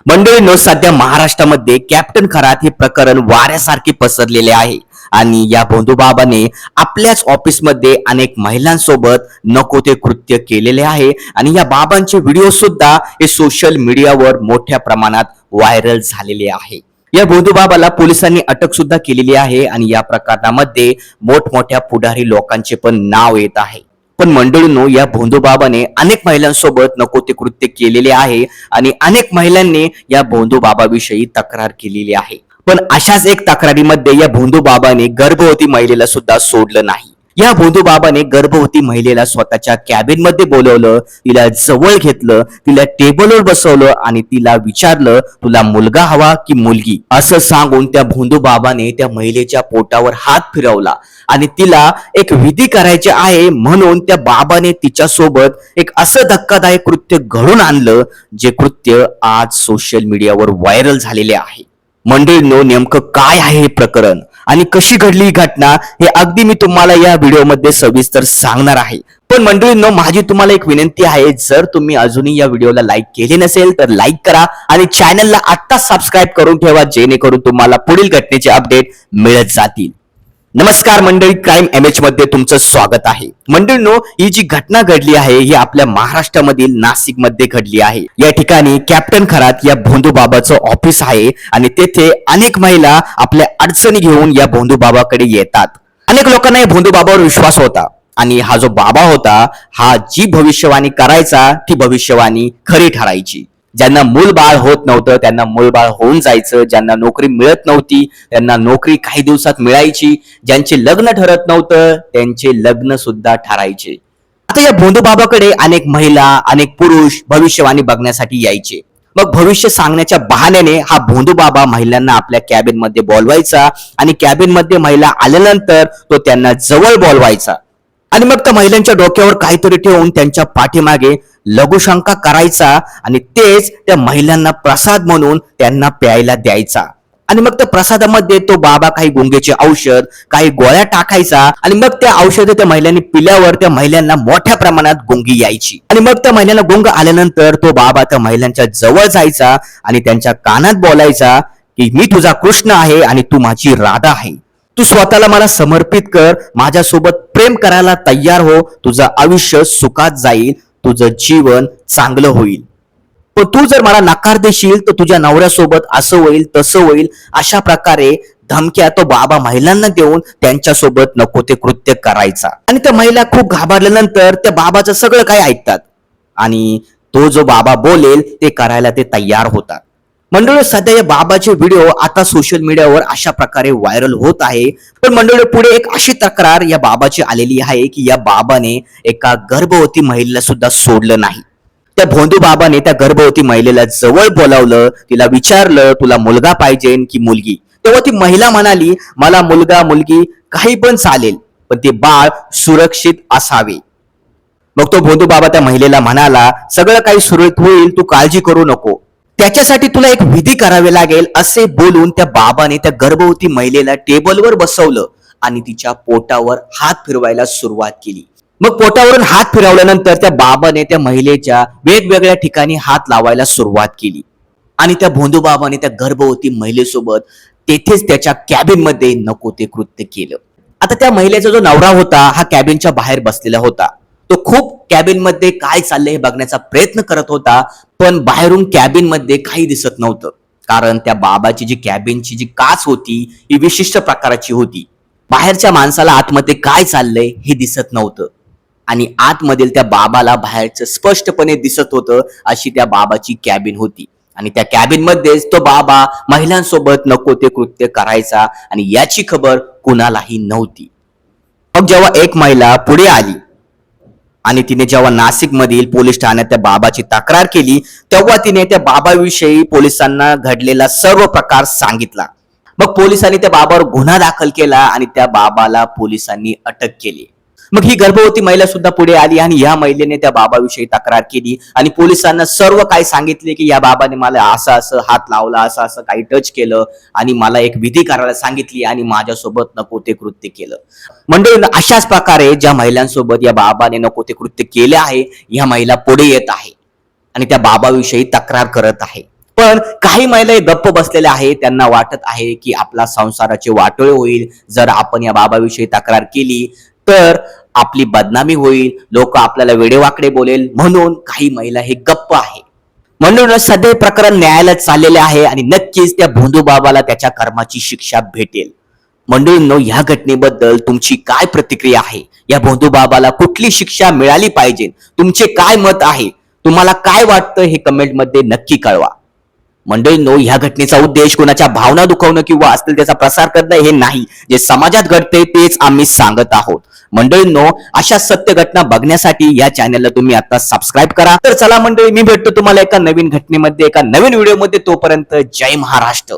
मंडळींनो, सध्या महाराष्ट्रामध्ये कॅप्टन खरात हे प्रकरण वाऱ्यासारखे पसरलेले आहे आणि या भोंदूबाबाने आपल्याच ऑफिसमध्ये अनेक महिलांसोबत नको ते कृत्य केलेले आहे आणि या बाबांचे व्हिडिओ सुद्धा हे सोशल मीडियावर मोठ्या प्रमाणात व्हायरल झालेले आहे. या भोंदूबाबाला पोलिसांनी अटक सुद्धा केलेली आहे आणि या प्रकरणामध्ये मोठमोठ्या पुढारी लोकांचे पण नाव येत आहे. पण मंडळींनो, या भोंदूबाबाने अनेक महिलांसोबत नको ते कृत्य केलेले आहे आणि अनेक महिलांनी या भोंदूबाबाविषयी तक्रार केलेली आहे. पण अशाच एक तक्रारीमध्ये या भोंदूबाबाने गर्भवती महिलेला सुद्धा सोडलं नाही. या भोंदूबाबाने गर्भवती महिलेला स्वतःच्या कॅबिन मध्ये बोलवलं, तिला जवळ घेतलं, तिला टेबलवर बसवलं आणि तिला विचारलं, तुला मुलगा हवा की मुलगी, असं सांगून त्या भोंदूबाबाने त्या महिलेच्या पोटावर हात फिरवला आणि तिला एक विधी करायचे आहे म्हणून त्या बाबाने तिच्या सोबत एक असं धक्कादायक कृत्य घडून आणलं, जे कृत्य आज सोशल मीडियावर व्हायरल झालेले आहे. मंडळींनो, नेमकं काय आहे हे प्रकरण आणि कशी घडली ही घटना हे अगदी मी तुम्हाला या व्हिडिओमध्ये सविस्तर सांगणार आहे. पण मंडळींनो, माझी तुम्हाला एक विनंती आहे, जर तुम्ही अजूनही या व्हिडिओला लाईक केले नसेल तर लाईक करा आणि चॅनलला आत्ता सबस्क्राईब करून ठेवा, जेणेकरून तुम्हाला पुढील घटनेचे अपडेट मिळत जातील. नमस्कार मंडळी, क्राईम MH मध्ये तुमचं स्वागत आहे. मंडळींनो, ही जी घटना घडली आहे ही आपल्या महाराष्ट्रामधील नाशिक मध्ये घडली आहे. या ठिकाणी कॅप्टन खरात या भोंदूबाबाचं ऑफिस आहे आणि तेथे अनेक महिला आपल्या अडचणी घेऊन या भोंदूबाबाकडे येतात. अनेक लोकांना या भोंदूबाबावर विश्वास होता आणि हा जो बाबा होता, हा जी भविष्यवाणी करायचा ती भविष्यवाणी खरी ठरायची. ज्यांना मूलबाळ होत नव्हतं त्यांना मूलबाळ होऊन जायचं, ज्यांना नोकरी मिळत नव्हती त्यांना नोकरी काही दिवसात मिळायची, ज्यांचे लग्न ठरत नव्हतं त्यांचे लग्न सुद्धा ठरायचे. आता या भोंदूबाबाकडे अनेक महिला, अनेक पुरुष भविष्यवाणी बघण्यासाठी यायचे. मग भविष्य सांगण्याच्या बहाण्याने हा भोंदूबाबा महिलांना आपल्या कॅबिन मध्ये बोलवायचा आणि कॅबिन मध्ये महिला आल्यानंतर तो त्यांना जवळ बोलवायचा आणि मग त्या महिलांच्या डोक्यावर काहीतरी ठेवून त्यांच्या पाठीमागे लघुशंका करायचा आणि तेच त्या महिलांना प्रसाद म्हणून त्यांना प्यायला द्यायचा. आणि मग त्या प्रसादामध्ये तो बाबा काही गुंगेचे औषध, काही गोळ्या टाकायचा आणि मग त्या औषधं त्या महिलांनी पिल्यावर त्या महिलांना मोठ्या प्रमाणात गुंगी यायची. आणि मग त्या महिलांना गुंग आल्यानंतर तो बाबा त्या महिलांच्या जवळ जायचा आणि त्यांच्या कानात बोलायचा की मी तुझा कृष्ण आहे आणि तू माझी राधा आहे, तू स्वतःला मला समर्पित कर, माझ्यासोबत प्रेम करायला तयार हो, तुझं आयुष्य सुखात जाईल, तुझं जीवन चांगलं होईल. पण तू जर मला नकार देशील तर तुझ्या नवऱ्यासोबत असं होईल तसं होईल, अशा प्रकारे धमक्या तो बाबा महिलांना देऊन त्यांच्यासोबत नको ते कृत्य करायचा. आणि त्या महिला खूप घाबरल्यानंतर त्या बाबाचं सगळं काही ऐकतात आणि तो जो बाबा बोलेल ते करायला ते तयार होतात. मंडळी, सध्या या बाबाचे व्हिडिओ आता सोशल मीडियावर अशा प्रकारे व्हायरल होत आहे. पण मंडळी, पुढे एक अशी तक्रार या बाबाची आलेली आहे की या बाबाने एका गर्भवती महिलेला सुद्धा सोडलं नाही. त्या भोंदूबाबाने त्या गर्भवती महिलेला जवळ बोलावलं, तिला विचारलं तुला मुलगा पाहिजे की मुलगी. तेव्हा ती महिला म्हणाली, मला मुलगा मुलगी काही पण चालेल, पण ते बाळ सुरक्षित असावे. मग तो भोंदूबाबा त्या महिलेला म्हणाला, सगळं काही सुरळीत होईल, तू काळजी करू नको, त्याच्यासाठी तुला एक विधी करावे लागेल, असे बोलून त्या बाबाने त्या गर्भवती महिलेला टेबलवर बसवलं आणि तिच्या पोटावर हात फिरवायला सुरुवात केली. मग पोटावरून हात फिरवल्यानंतर त्या बाबाने त्या महिलेच्या वेगवेगळ्या ठिकाणी हात लावायला सुरुवात केली आणि त्या भोंदूबाबाने त्या गर्भवती महिलेसोबत तेथेच त्याच्या कॅबिन मध्ये नको ते कृत्य केलं. आता त्या महिलेचा जो नवरा होता हा कॅबिनच्या बाहेर बसलेला होता. तो खूप कॅबिन मध्ये काय चाललंय हे बघण्याचा प्रयत्न करत होता, पण बाहेरून कॅबिन मध्ये काही दिसत नव्हतं, कारण त्या बाबाची जी कॅबिनची जी काच होती ही विशिष्ट प्रकाराची होती. बाहेरच्या माणसाला आतमध्ये काय चाललंय हे दिसत नव्हतं आणि आतमधील त्या बाबाला बाहेरचं स्पष्टपणे दिसत होतं, अशी त्या बाबाची कॅबिन होती. आणि त्या कॅबिन मध्येच तो बाबा महिलांसोबत नको ते कृत्य करायचा आणि याची खबर कुणालाही नव्हती. मग जेव्हा एक महिला पुढे आली आणि तिने जेव्हा नाशिक मधील पोलीस ठाण्यात त्या बाबाची तक्रार केली, तेव्हा तिने त्या बाबाविषयी पोलिसांना घडलेला सर्व प्रकार सांगितला. मग पोलिसांनी त्या बाबावर गुन्हा दाखल केला आणि त्या बाबाला पोलिसांनी अटक केली. मग ही गर्भवती महिला सुद्धा पुढे आली आणि या महिलेने त्या बाबाविषयी तक्रार केली आणि पोलिसांना सर्व काही सांगितले की या बाबाने मला असं असं हात लावला, असं असं काही टच केलं आणि मला एक विधी करायला सांगितली आणि माझ्यासोबत नको ते कृत्य केलं. मंडळी, अशाच प्रकारे ज्या महिलांसोबत या बाबाने नको ते कृत्य केले आहे, या महिला पुढे येत आहे आणि त्या बाबाविषयी तक्रार करत आहे. पण काही महिला गप्प बसलेल्या आहेत. त्यांना वाटत आहे की आपला संसाराचे वाटोळे होईल. जर आपण या बाबाविषयी तक्रार केली तर आपली बदनामी होईल, लोक आपल्याला वेडेवाकडे बोलेल, म्हणून काही महिला हे गप्प आहे. म्हणून सध्या हे प्रकरण न्यायालयात चाललेले आहे आणि नक्कीच त्या भोंदू बाबाला त्याच्या कर्माची शिक्षा भेटेल. मंडळींनो, या घटनेबद्दल तुमची काय प्रतिक्रिया आहे? या भोंदू बाबाला कुठली शिक्षा मिळाली पाहिजे? तुमचे काय मत आहे? तुम्हाला काय वाटतं हे कमेंट मध्ये नक्की कळवा. मंडळींनो, ह्या घटनेचा उद्देश कोणाच्या भावना दुखवणं किंवा असतील प्रसार करणं हे नाही. जे समाजात घडते तेच आम्ही सांगत आहोत. मंडळींनो, अशा सत्य घटना बघण्यासाठी या चॅनलला तुम्ही आता सबस्क्राईब करा. तर चला मंडळी, मी भेटतो तुम्हाला एका नवीन घटनेमध्ये, एका नवीन व्हिडिओमध्ये. तोपर्यंत जय महाराष्ट्र.